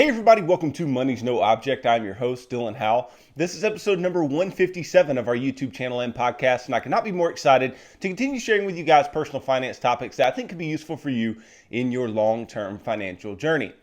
Hey everybody, welcome to Money's No Object. I'm your host, Dylan Howell. This is episode number 157 of our YouTube channel and podcast, and I cannot be more excited to continue sharing with you guys personal finance topics that I think could be useful for you in your long-term financial journey.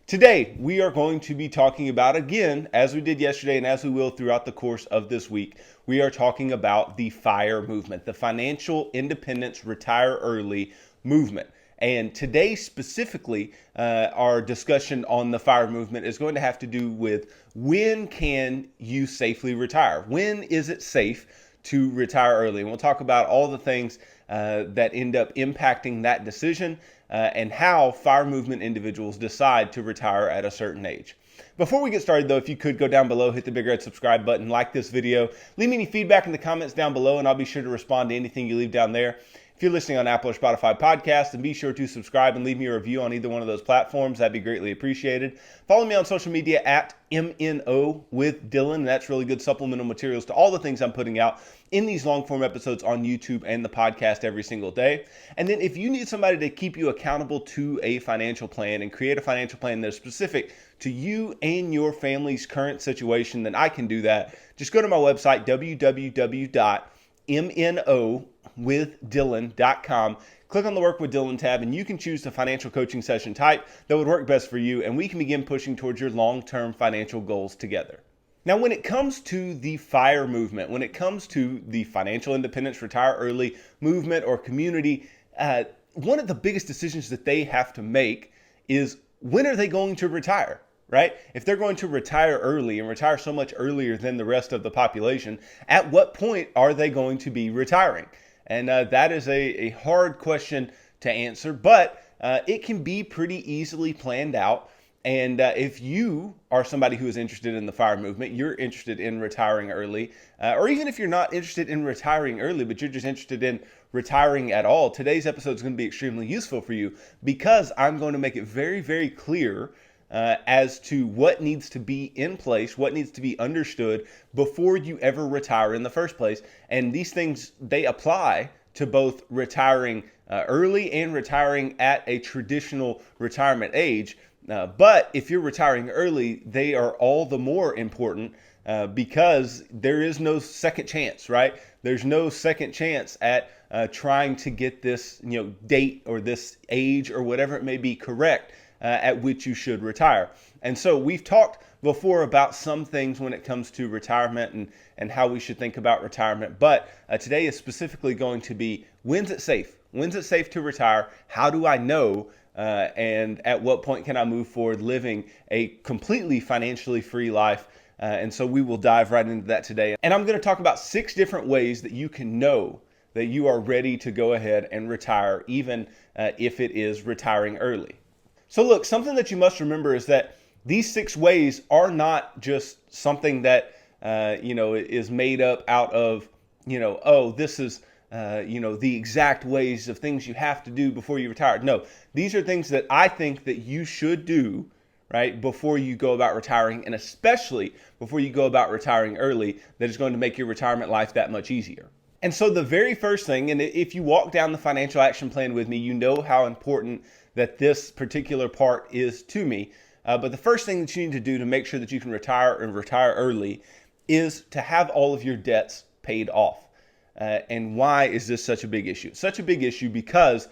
Today, we are going to be talking about, again, as we did yesterday and as we will throughout the course of this week, we are talking about the FIRE movement, the Financial Independence Retire Early movement. And today specifically, our discussion on the FIRE movement is going to have to do with when can you safely retire? When is it safe to retire early? And we'll talk about all the things that end up impacting that decision and how FIRE movement individuals decide to retire at a certain age. Before we get started though, if you could go down below, hit the big red subscribe button, like this video, leave me any feedback in the comments down below and I'll be sure to respond to anything you leave down there. If you're listening on Apple or Spotify podcasts, then be sure to subscribe and leave me a review on either one of those platforms. That'd be greatly appreciated. Follow me on social media at MNO with Dylan. That's really good supplemental materials to all the things I'm putting out in these long form episodes on YouTube and the podcast every single day. And then if you need somebody to keep you accountable to a financial plan and create a financial plan that's specific to you and your family's current situation, then I can do that. Just go to my website, www.mnowithdylan.com. Click on the Work with Dylan tab and you can choose the financial coaching session type that would work best for you, and we can begin pushing towards your long-term financial goals together. Now, when it comes to the FIRE movement, when it comes to the Financial Independence Retire Early movement or community, one of the biggest decisions that they have to make is when are they going to retire? Right? If they're going to retire early and retire so much earlier than the rest of the population, at what point are they going to be retiring? And that is a hard question to answer, but it can be pretty easily planned out. And if you are somebody who is interested in the FIRE movement, you're interested in retiring early, or even if you're not interested in retiring early, but you're just interested in retiring at all, today's episode is going to be extremely useful for you because I'm going to make it very, very clear as to what needs to be in place, what needs to be understood before you ever retire in the first place. And these things, they apply to both retiring early and retiring at a traditional retirement age. But if you're retiring early, they are all the more important because there is no second chance, right? There's no second chance at trying to get this, date or this age or whatever it may be correct at which you should retire. And so we've talked before about some things when it comes to retirement and how we should think about retirement. But today is specifically going to be, when's it safe? When's it safe to retire? How do I know? And at what point can I move forward living a completely financially free life? And so we will dive right into that today. And I'm going to talk about 6 different ways that you can know that you are ready to go ahead and retire, even if it is retiring early. So look, something that you must remember is that these 6 ways are not just something that, is made up out of, this is, the exact ways of things you have to do before you retire. No, these are things that I think that you should do, right, before you go about retiring, and especially before you go about retiring early, that is going to make your retirement life that much easier. And so the very first thing, and if you walk down the financial action plan with me, you know how important that this particular part is to me. But the first thing that you need to do to make sure that you can retire and retire early is to have all of your debts paid off. And why is this such a big issue? It's such a big issue because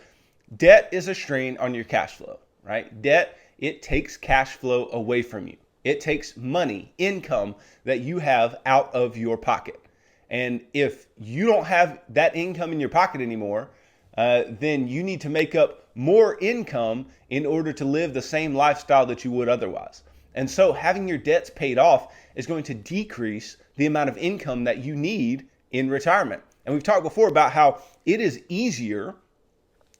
debt is a strain on your cash flow, right? Debt, it takes cash flow away from you. It takes money, income that you have out of your pocket. And if you don't have that income in your pocket anymore, then you need to make up more income in order to live the same lifestyle that you would otherwise. And so having your debts paid off is going to decrease the amount of income that you need in retirement. And we've talked before about how it is easier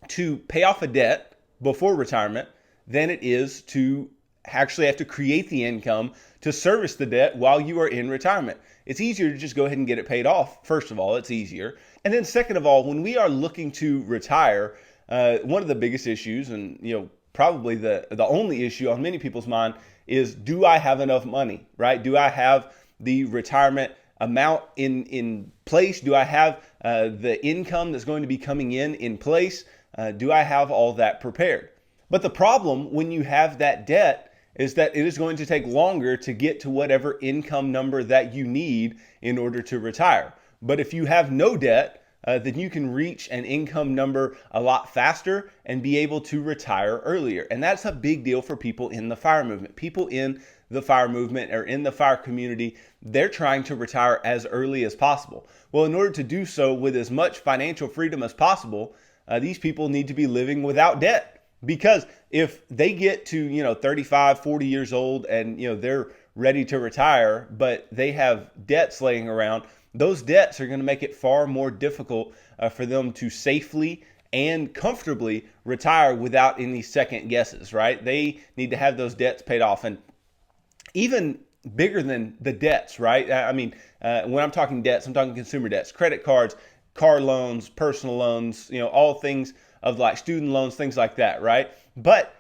to pay off a debt before retirement than it is to actually have to create the income to service the debt while you are in retirement. It's easier to just go ahead and get it paid off. First of all, it's easier. And then second of all, when we are looking to retire, one of the biggest issues, and probably the only issue on many people's mind, is do I have enough money, right? Do I have the retirement amount in place? Do I have the income that's going to be coming in place? Do I have all that prepared? But the problem when you have that debt is that it is going to take longer to get to whatever income number that you need in order to retire. But if you have no debt, then you can reach an income number a lot faster and be able to retire earlier. And that's a big deal for people in the FIRE movement. People in the FIRE movement or in the FIRE community, they're trying to retire as early as possible. Well, in order to do so with as much financial freedom as possible, these people need to be living without debt. Because if they get to, 35, 40 years old and, they're ready to retire, but they have debts laying around, those debts are going to make it far more difficult for them to safely and comfortably retire without any second guesses, right? They need to have those debts paid off. And even bigger than the debts, right? I mean, when I'm talking debts, I'm talking consumer debts, credit cards, car loans, personal loans, all things of like student loans, things like that, right? But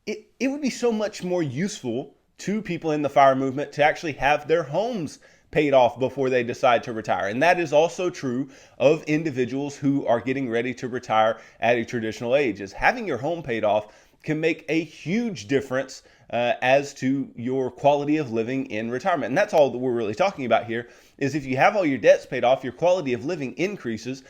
it would be so much more useful to people in the FIRE movement to actually have their homes paid off before they decide to retire. And that is also true of individuals who are getting ready to retire at a traditional age. Is having your home paid off can make a huge difference as to your quality of living in retirement. And that's all that we're really talking about here, is if you have all your debts paid off, your quality of living increases,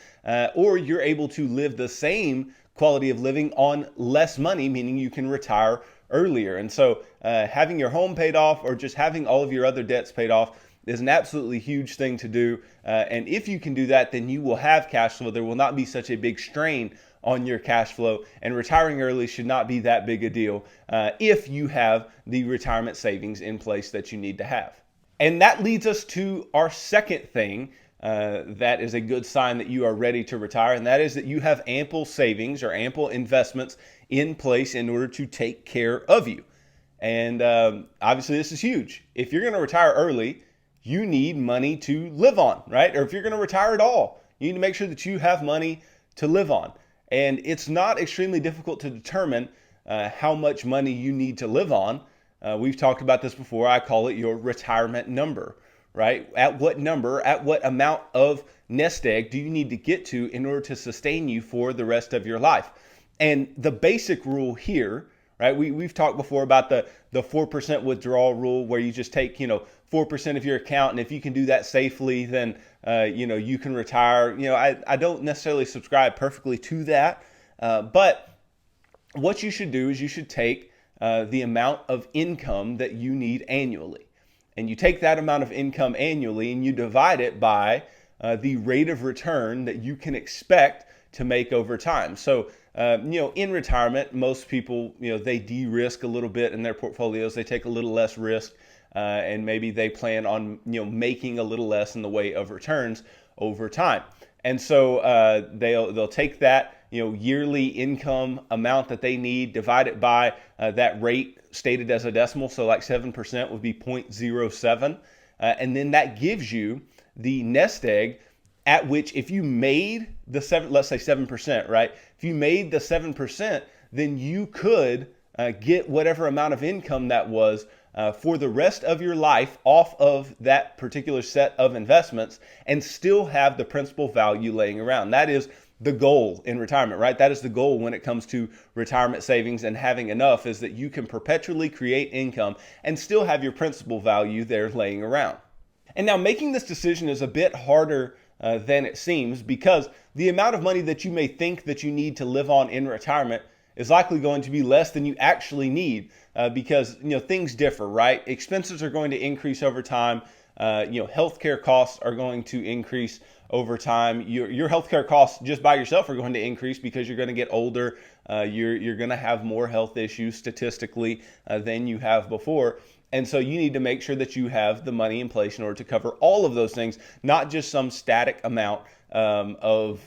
or you're able to live the same quality of living on less money, meaning you can retire earlier. And so having your home paid off or just having all of your other debts paid off is an absolutely huge thing to do. And if you can do that, then you will have cash flow. There will not be such a big strain on your cash flow, and retiring early should not be that big a deal if you have the retirement savings in place that you need to have. And that leads us to our second thing that is a good sign that you are ready to retire, and that is that you have ample savings or ample investments in place in order to take care of you. And obviously this is huge. If you're going to retire early, you need money to live on, right? Or if you're going to retire at all, you need to make sure that you have money to live on. And it's not extremely difficult to determine how much money you need to live on. We've talked about this before. I call it your retirement number, right? At what amount of nest egg do you need to get to in order to sustain you for the rest of your life? And the basic rule here, right? We've talked before about the 4% withdrawal rule, where you just take, 4% of your account. And if you can do that safely, then, you can retire. I don't necessarily subscribe perfectly to that. But what you should do is you should take the amount of income that you need annually. And you take that amount of income annually and you divide it by the rate of return that you can expect to make over time. So, in retirement, most people, they de-risk a little bit in their portfolios. They take a little less risk, and maybe they plan on, making a little less in the way of returns over time. And so they'll take that, yearly income amount that they need, divide it by that rate stated as a decimal. So like 7% would be 0.07. And then that gives you the nest egg at which, if you made the let's say 7%, right? If you made the 7%, then you could get whatever amount of income that was for the rest of your life off of that particular set of investments and still have the principal value laying around. That is the goal in retirement, right? That is the goal when it comes to retirement savings and having enough, is that you can perpetually create income and still have your principal value there laying around. And now making this decision is a bit harder than it seems, because the amount of money that you may think that you need to live on in retirement is likely going to be less than you actually need, because things differ, right? Expenses are going to increase over time. Healthcare costs are going to increase over time. Your healthcare costs just by yourself are going to increase because you're going to get older. You're going to have more health issues statistically than you have before. And so you need to make sure that you have the money in place in order to cover all of those things, not just some static amount of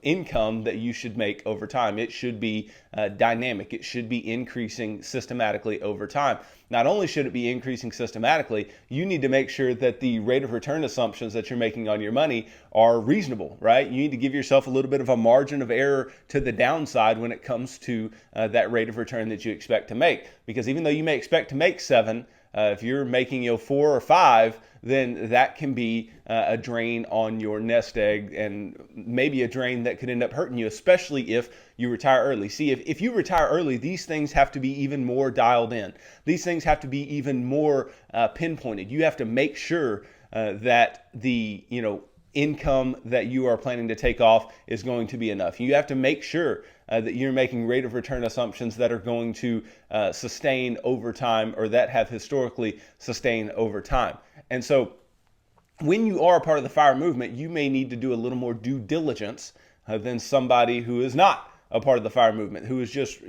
income that you should make over time. It should be dynamic. It should be increasing systematically over time. Not only should it be increasing systematically, you need to make sure that the rate of return assumptions that you're making on your money are reasonable, right? You need to give yourself a little bit of a margin of error to the downside when it comes to that rate of return that you expect to make. Because even though you may expect to make 7, If you're making 4 or 5, then that can be a drain on your nest egg, and maybe a drain that could end up hurting you, especially if you retire early. See, if you retire early, these things have to be even more dialed in. These things have to be even more pinpointed. You have to make sure that the income that you are planning to take off is going to be enough. You have to make sure that you're making rate of return assumptions that are going to sustain over time, or that have historically sustained over time. And so when you are a part of the FIRE movement, you may need to do a little more due diligence than somebody who is not a part of the FIRE movement, who is just,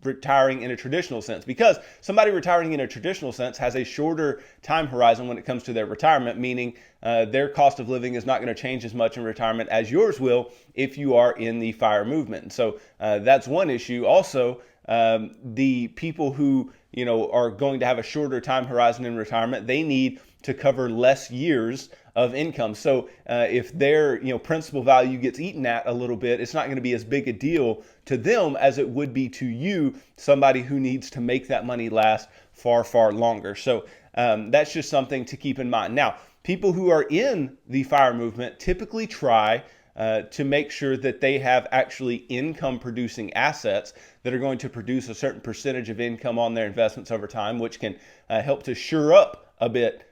retiring in a traditional sense, because somebody retiring in a traditional sense has a shorter time horizon when it comes to their retirement, meaning their cost of living is not going to change as much in retirement as yours will if you are in the FIRE movement. And so that's one issue. Also, the people who are going to have a shorter time horizon in retirement, they need to cover less years of income. So if their principal value gets eaten at a little bit, it's not going to be as big a deal to them as it would be to you, somebody who needs to make that money last far, far longer. So that's just something to keep in mind. Now, people who are in the FIRE movement typically try to make sure that they have actually income producing assets that are going to produce a certain percentage of income on their investments over time, which can help to shore up a bit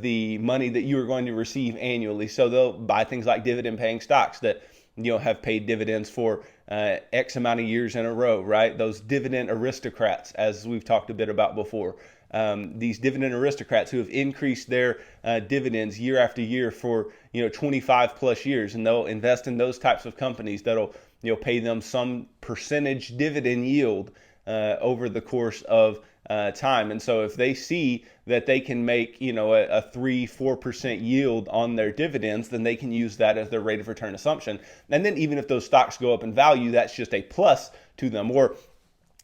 the money that you are going to receive annually. So they'll buy things like dividend paying stocks that have paid dividends for X amount of years in a row, right? Those dividend aristocrats, as we've talked a bit about before. These dividend aristocrats who have increased their dividends year after year for 25 plus years, and they'll invest in those types of companies that'll pay them some percentage dividend yield over the course of time. And so if they see that they can make a 3-4% yield on their dividends, then they can use that as their rate of return assumption. And then even if those stocks go up in value, that's just a plus to them. Or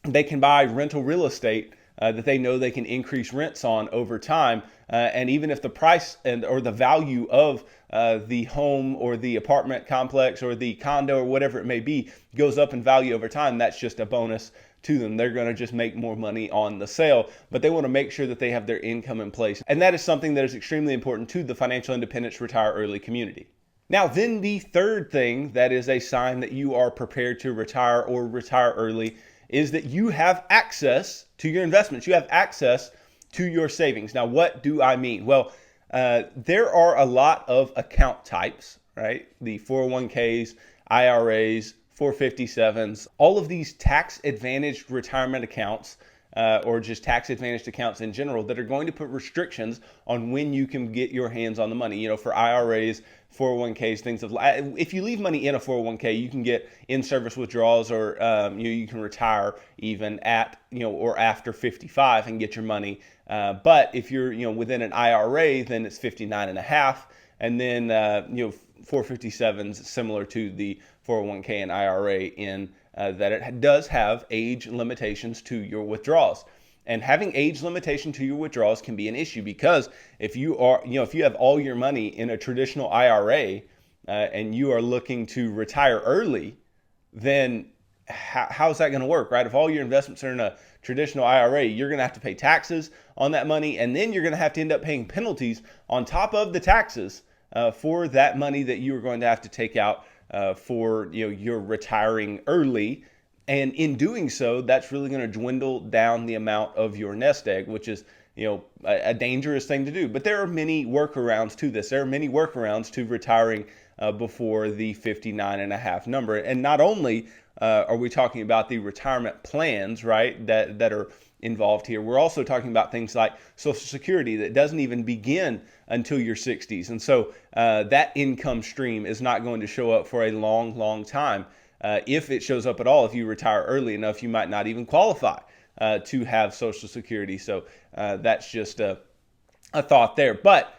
they can buy rental real estate that they know they can increase rents on over time. And even if the price or the value of the home or the apartment complex or the condo or whatever it may be goes up in value over time, that's just a bonus to them. They're going to just make more money on the sale, but they want to make sure that they have their income in place. And that is something that is extremely important to the financial independence retire early community. Now, then the third thing that is a sign that you are prepared to retire or retire early is that you have access to your investments. You have access to your savings. Now, what do I mean? Well, there are a lot of account types, right? The 401ks, IRAs, 457s, all of these tax advantaged retirement accounts or just tax advantaged accounts in general that are going to put restrictions on when you can get your hands on the money. For IRAs, 401ks, things of if you leave money in a 401k, you can get in-service withdrawals, or you can retire even at or after 55 and get your money. But if you're within an IRA, then it's 59 and a half, and then 457s similar to the 401k and IRA in that it does have age limitations to your withdrawals. And having age limitation to your withdrawals can be an issue, because if you are, if you have all your money in a traditional IRA and you are looking to retire early, then how's that going to work, right? If all your investments are in a traditional IRA, you're going to have to pay taxes on that money, and then you're going to have to end up paying penalties on top of the taxes for that money that you are going to have to take out for you're retiring early. And in doing so, that's really going to dwindle down the amount of your nest egg, which is a dangerous thing to do. But there are many workarounds to this. There are many workarounds to retiring before the 59 and a half number. And not only are we talking about the retirement plans, right, that are involved here, we're also talking about things like Social Security that doesn't even begin until your 60s. And so that income stream is not going to show up for a long, long time. If it shows up at all, if you retire early enough, you might not even qualify to have Social Security. So that's just a thought there. But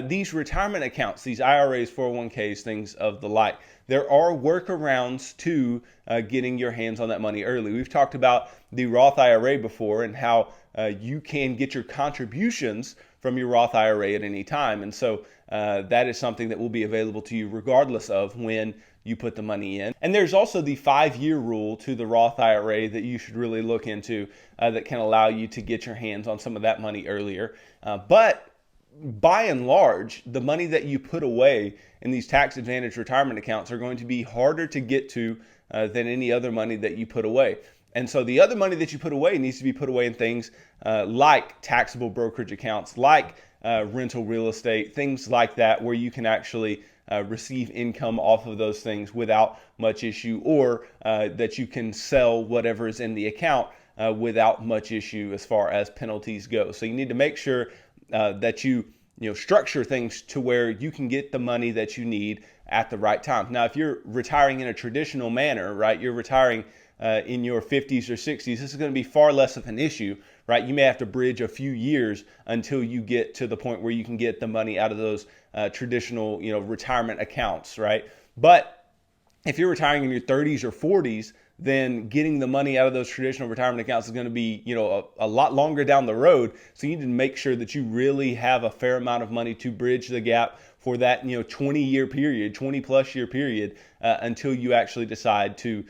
these retirement accounts, these IRAs, 401ks, things of the like, there are workarounds to getting your hands on that money early. We've talked about the Roth IRA before and how you can get your contributions from your Roth IRA at any time. And so that is something that will be available to you regardless of when you put the money in. And there's also the 5-year rule to the Roth IRA that you should really look into that can allow you to get your hands on some of that money earlier. But by and large, the money that you put away in these tax advantage retirement accounts are going to be harder to get to than any other money that you put away. And so the other money that you put away needs to be put away in things like taxable brokerage accounts, like rental real estate, things like that, where you can actually receive income off of those things without much issue, or that you can sell whatever is in the account without much issue as far as penalties go. So you need to make sure that you structure things to where you can get the money that you need at the right time. Now, if you're retiring in a traditional manner, right, you're retiring in your 50s or 60s, this is going to be far less of an issue, right? You may have to bridge a few years until you get to the point where you can get the money out of those traditional, retirement accounts, right? But if you're retiring in your 30s or 40s, then getting the money out of those traditional retirement accounts is going to be, a lot longer down the road. So you need to make sure that you really have a fair amount of money to bridge the gap for that, 20-year period, 20-plus year period, until you actually decide to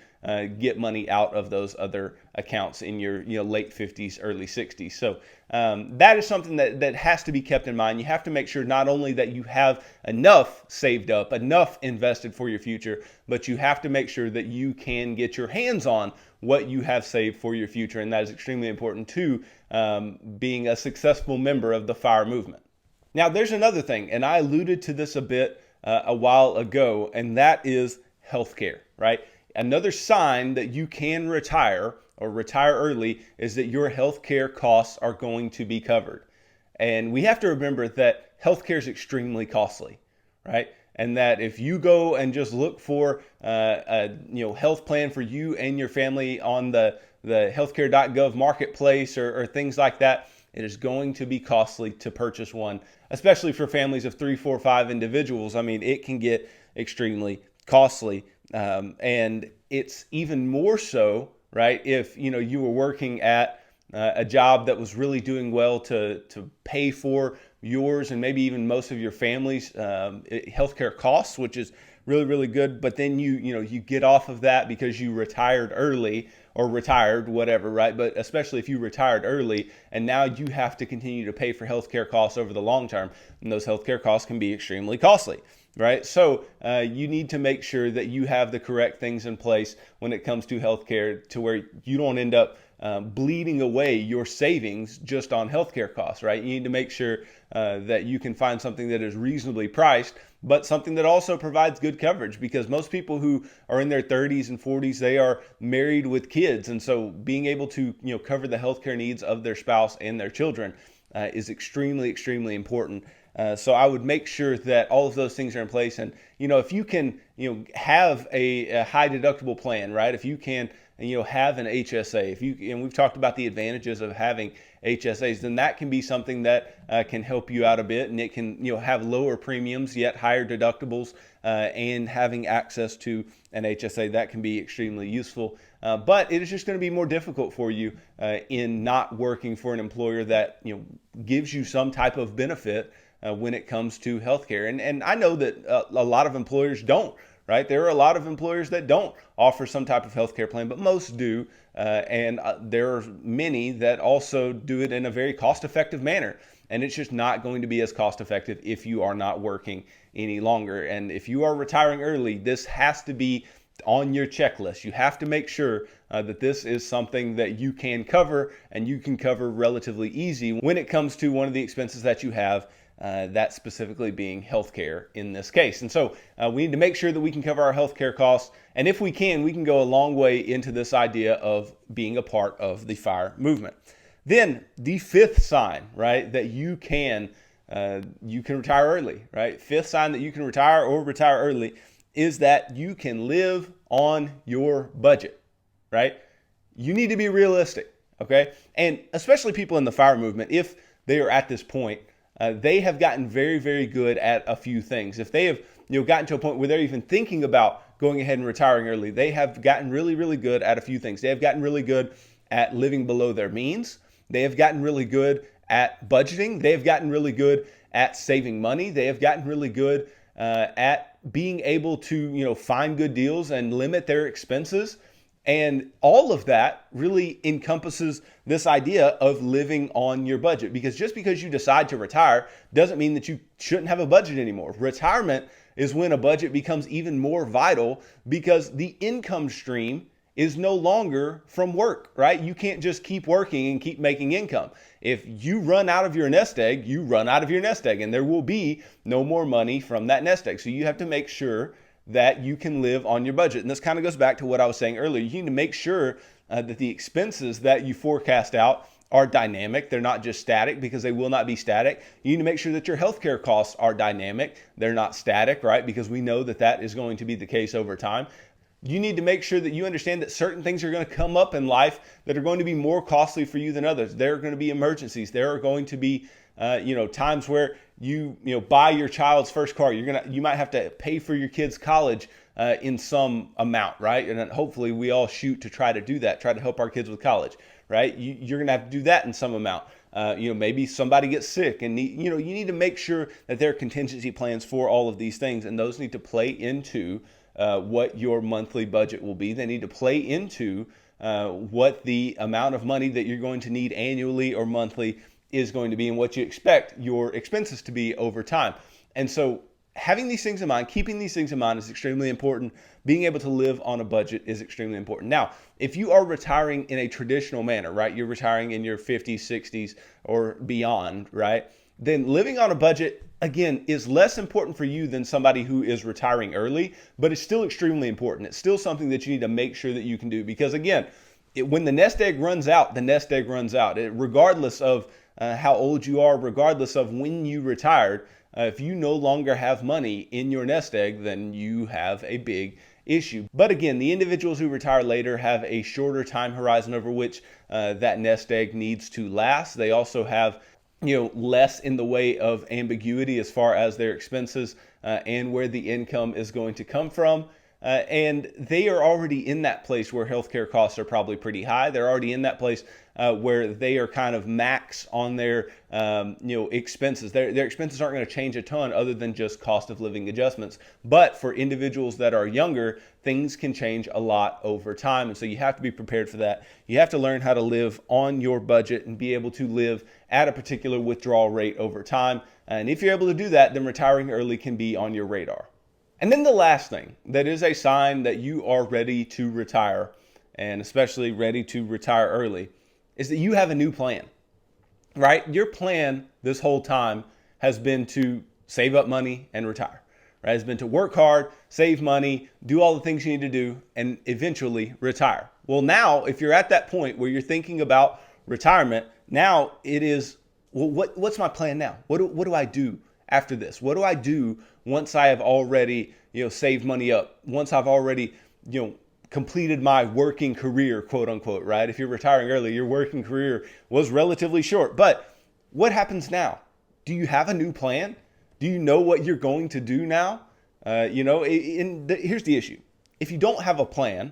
get money out of those other accounts in your late 50s, early 60s. So that is something that has to be kept in mind. You have to make sure not only that you have enough saved up, enough invested for your future, but you have to make sure that you can get your hands on what you have saved for your future. And that is extremely important to being a successful member of the FIRE movement. Now, there's another thing, and I alluded to this a bit a while ago, and that is healthcare, right? Another sign that you can retire or retire early is that your healthcare costs are going to be covered. And we have to remember that healthcare is extremely costly, right? And that if you go and just look for a health plan for you and your family on the healthcare.gov marketplace or things like that, it is going to be costly to purchase one, especially for families of 3, 4, 5 individuals. I mean, it can get extremely costly. And it's even more so, right, if you were working at a job that was really doing well to pay for yours and maybe even most of your family's healthcare costs, which is really, really good. But then you get off of that because you retired early or retired, whatever, right? But especially if you retired early and now you have to continue to pay for healthcare costs over the long term, and those healthcare costs can be extremely costly. Right. So you need to make sure that you have the correct things in place when it comes to healthcare to where you don't end up bleeding away your savings just on healthcare costs. Right. You need to make sure that you can find something that is reasonably priced, but something that also provides good coverage, because most people who are in their 30s and 40s, they are married with kids. And so being able to cover the healthcare needs of their spouse and their children is extremely, extremely important. So I would make sure that all of those things are in place. And, if you can, have a high deductible plan, right? If you can, have an HSA, and we've talked about the advantages of having HSAs, then that can be something that can help you out a bit, and it can, have lower premiums yet higher deductibles, and having access to an HSA, that can be extremely useful. But it is just going to be more difficult for you in not working for an employer that, gives you some type of benefit when it comes to healthcare. And I know that a lot of employers don't, right? There are a lot of employers that don't offer some type of healthcare plan, but most do. And there are many that also do it in a very cost-effective manner. And it's just not going to be as cost-effective if you are not working any longer. And if you are retiring early, this has to be on your checklist. You have to make sure that this is something that you can cover, and you can cover relatively easy when it comes to one of the expenses that you have, that specifically being healthcare in this case. And so we need to make sure that we can cover our healthcare costs. And if we can go a long way into this idea of being a part of the FIRE movement. Then the fifth sign, right, that you can retire early, right? Fifth sign that you can retire or retire early is that you can live on your budget, right? You need to be realistic, okay? And especially people in the FIRE movement, if they are at this point, they have gotten very, very good at a few things. If they have gotten to a point where they're even thinking about going ahead and retiring early, they have gotten really, really good at a few things. They have gotten really good at living below their means. They have gotten really good at budgeting. They have gotten really good at saving money. They have gotten really good at being able to find good deals and limit their expenses. And all of that really encompasses this idea of living on your budget, because just because you decide to retire doesn't mean that you shouldn't have a budget anymore. Retirement is when a budget becomes even more vital, because the income stream is no longer from work, right? You can't just keep working and keep making income. If you run out of your nest egg, you run out of your nest egg, and there will be no more money from that nest egg. So you have to make sure that you can live on your budget. And this kind of goes back to what I was saying earlier. You need to make sure that the expenses that you forecast out are dynamic. They're not just static, because they will not be static. You need to make sure that your healthcare costs are dynamic. They're not static, right? Because we know that that is going to be the case over time. You need to make sure that you understand that certain things are going to come up in life that are going to be more costly for you than others. There are going to be emergencies. There are going to be times where you buy your child's first car. You might have to pay for your kid's college in some amount, right? And hopefully we all shoot to try to do that, try to help our kids with college, right? You're going to have to do that in some amount. Maybe somebody gets sick, and you need to make sure that there are contingency plans for all of these things, and those need to play into what your monthly budget will be. They need to play into what the amount of money that you're going to need annually or monthly is going to be, and what you expect your expenses to be over time. And so having these things in mind, keeping these things in mind is extremely important. Being able to live on a budget is extremely important. Now, if you are retiring in a traditional manner, right, you're retiring in your 50s, 60s, or beyond, right, then living on a budget, again, is less important for you than somebody who is retiring early, but it's still extremely important. It's still something that you need to make sure that you can do, because again, when the nest egg runs out, the nest egg runs out. Regardless of how old you are, regardless of when you retired, if you no longer have money in your nest egg, then you have a big issue. But again, the individuals who retire later have a shorter time horizon over which that nest egg needs to last. They also have less in the way of ambiguity as far as their expenses and where the income is going to come from. And they are already in that place where healthcare costs are probably pretty high. They're already in that place where they are kind of max on their expenses. Their expenses aren't going to change a ton other than just cost of living adjustments. But for individuals that are younger, things can change a lot over time. And so you have to be prepared for that. You have to learn how to live on your budget and be able to live at a particular withdrawal rate over time. And if you're able to do that, then retiring early can be on your radar. And then the last thing that is a sign that you are ready to retire, and especially ready to retire early, is that you have a new plan, right? Your plan this whole time has been to save up money and retire, right? It's been to work hard, save money, do all the things you need to do, and eventually retire. Well, now, if you're at that point where you're thinking about retirement, now it is, well, what's my plan now? What do I do after this? What do I do once I have already, saved money up? Once I've already, completed my working career, quote unquote, right? If you're retiring early, your working career was relatively short. But what happens now? Do you have a new plan? Do you know what you're going to do now? Here's the issue. If you don't have a plan,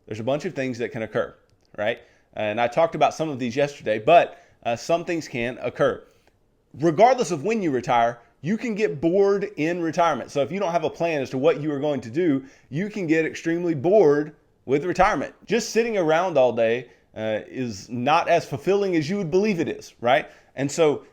there's a bunch of things that can occur, right? And I talked about some of these yesterday, but some things can occur. Regardless of when you retire, you can get bored in retirement. So if you don't have a plan as to what you are going to do, you can get extremely bored with retirement. Just sitting around all day is not as fulfilling as you would believe it is, right? And so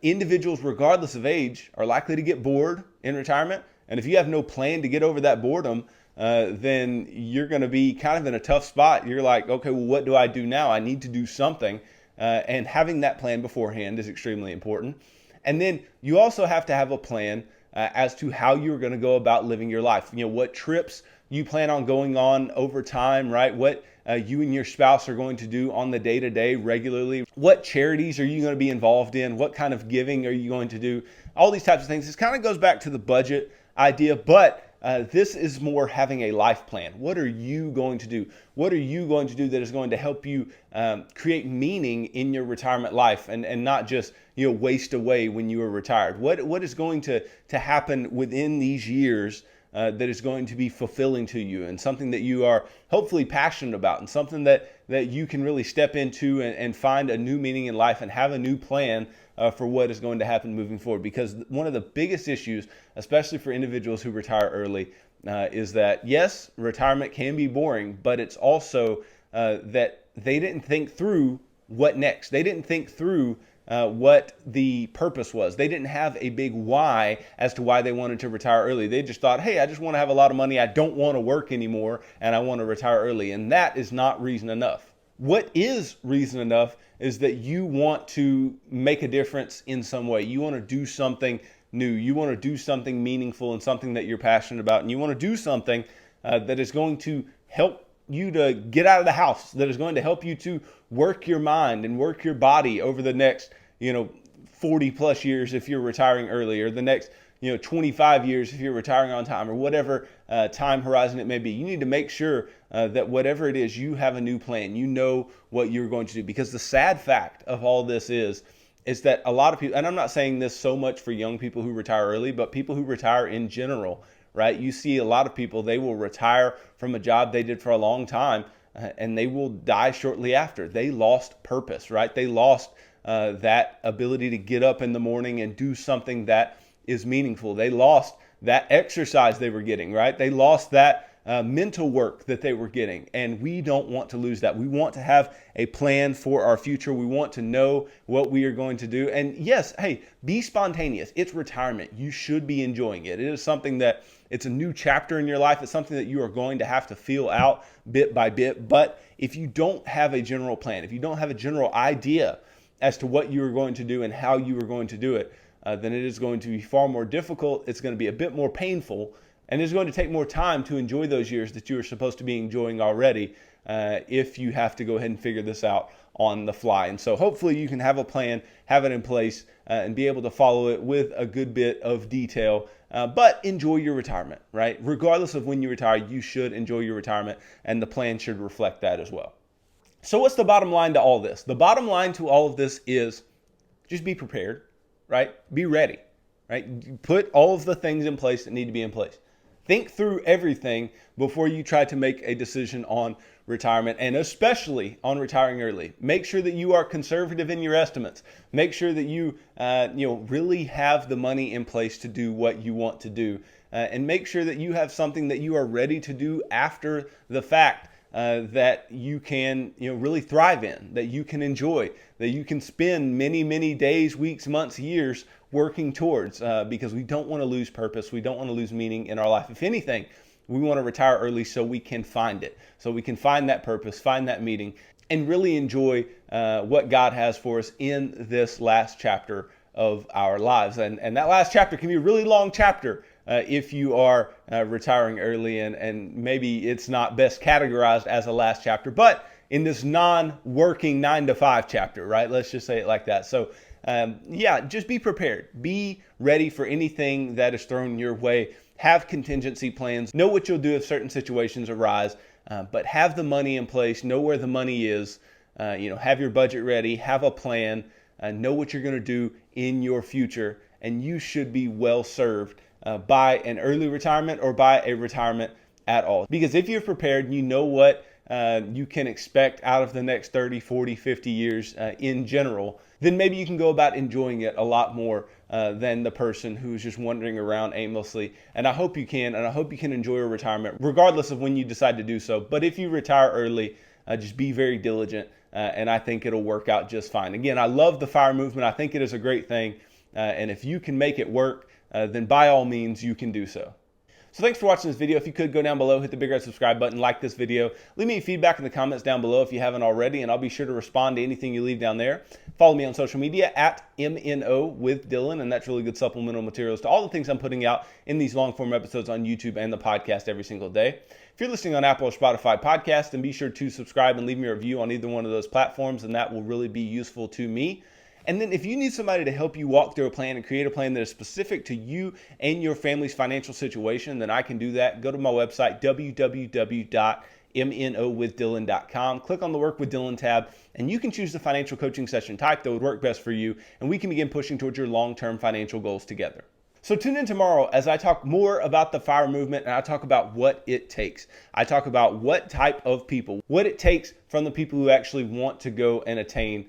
individuals, regardless of age, are likely to get bored in retirement. And if you have no plan to get over that boredom, then you're going to be kind of in a tough spot. You're like, okay, well, what do I do now? I need to do something. And having that plan beforehand is extremely important. And then you also have to have a plan as to how you're going to go about living your life. What trips you plan on going on over time, right? What you and your spouse are going to do on the day-to-day regularly. What charities are you going to be involved in? What kind of giving are you going to do? All these types of things. This kind of goes back to the budget idea, but this is more having a life plan. What are you going to do? What are you going to do that is going to help you create meaning in your retirement life and not just waste away when you are retired? What is going to happen within these years that is going to be fulfilling to you and something that you are hopefully passionate about and something that you can really step into and find a new meaning in life and have a new plan for what is going to happen moving forward. Because one of the biggest issues, especially for individuals who retire early, is that yes, retirement can be boring, but it's also that they didn't think through what next. They didn't think through what the purpose was. They didn't have a big why as to why they wanted to retire early. They just thought, hey, I just want to have a lot of money. I don't want to work anymore and I want to retire early. And that is not reason enough. What is reason enough is that you want to make a difference in some way. You want to do something new. You want to do something meaningful and something that you're passionate about. And you want to do something that is going to help you to get out of the house, that is going to help you to work your mind and work your body over the next 40 plus years if you're retiring early, or the next 25 years if you're retiring on time, or whatever time horizon it may be. You need to make sure that whatever it is, you have a new plan. You know what you're going to do. Because the sad fact of all this is that a lot of people, and I'm not saying this so much for young people who retire early, but people who retire in general, right? You see a lot of people, they will retire from a job they did for a long time and they will die shortly after. They lost purpose, right? They lost that ability to get up in the morning and do something that is meaningful. They lost that exercise they were getting, right? They lost that mental work that they were getting. And we don't want to lose that. We want to have a plan for our future. We want to know what we are going to do. And yes, hey, be spontaneous. It's retirement. You should be enjoying it. It is something that it's a new chapter in your life. It's something that you are going to have to feel out bit by bit. But if you don't have a general plan, if you don't have a general idea as to what you are going to do and how you are going to do it, then it is going to be far more difficult. It's going to be a bit more painful, and it's going to take more time to enjoy those years that you are supposed to be enjoying already if you have to go ahead and figure this out on the fly. And so hopefully you can have a plan, have it in place, and be able to follow it with a good bit of detail, but enjoy your retirement, right? Regardless of when you retire, you should enjoy your retirement, and the plan should reflect that as well. So what's the bottom line to all this? The bottom line to all of this is just be prepared, right? Be ready, right? Put all of the things in place that need to be in place. Think through everything before you try to make a decision on retirement, and especially on retiring early. Make sure that you are conservative in your estimates. Make sure that you really have the money in place to do what you want to do, and make sure that you have something that you are ready to do after the fact. That you can really thrive in, that you can enjoy, that you can spend many, many days, weeks, months, years working towards, because we don't want to lose purpose. We don't want to lose meaning in our life. If anything, we want to retire early so we can find it, so we can find that purpose, find that meaning, and really enjoy what God has for us in this last chapter of our lives. And that last chapter can be a really long chapter. If you are retiring early, and maybe it's not best categorized as a last chapter, but in this non-working 9-to-5 chapter, right? Let's just say it like that. So just be prepared. Be ready for anything that is thrown your way. Have contingency plans. Know what you'll do if certain situations arise, but have the money in place. Know where the money is. Have your budget ready. Have a plan. Know what you're going to do in your future, and you should be well served by an early retirement or by a retirement at all. Because if you're prepared and you know what you can expect out of the next 30, 40, 50 years in general, then maybe you can go about enjoying it a lot more than the person who's just wandering around aimlessly. And I hope you can, and I hope you can enjoy your retirement regardless of when you decide to do so. But if you retire early, just be very diligent, and I think it'll work out just fine. Again, I love the FIRE movement. I think it is a great thing, and if you can make it work, then by all means you can do so. So thanks for watching this video. If you could go down below, hit the big red subscribe button, like this video, leave me feedback in the comments down below if you haven't already, and I'll be sure to respond to anything you leave down there. Follow me on social media at MNO with Dylan, and that's really good supplemental materials to all the things I'm putting out in these long form episodes on YouTube and the podcast every single day. If you're listening on Apple or Spotify podcast, then be sure to subscribe and leave me a review on either one of those platforms, and that will really be useful to me. And then if you need somebody to help you walk through a plan and create a plan that is specific to you and your family's financial situation, then I can do that. Go to my website, www.MNOwithDylan.com. Click on the Work with Dylan tab, and you can choose the financial coaching session type that would work best for you, and we can begin pushing towards your long-term financial goals together. So tune in tomorrow as I talk more about the FIRE movement, and I talk about what it takes. I talk about what type of people, what it takes from the people who actually want to go and attain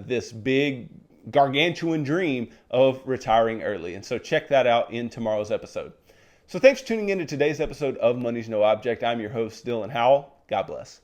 this big gargantuan dream of retiring early. And so check that out in tomorrow's episode. So thanks for tuning in to today's episode of Money's No Object. I'm your host, Dylan Howell. God bless.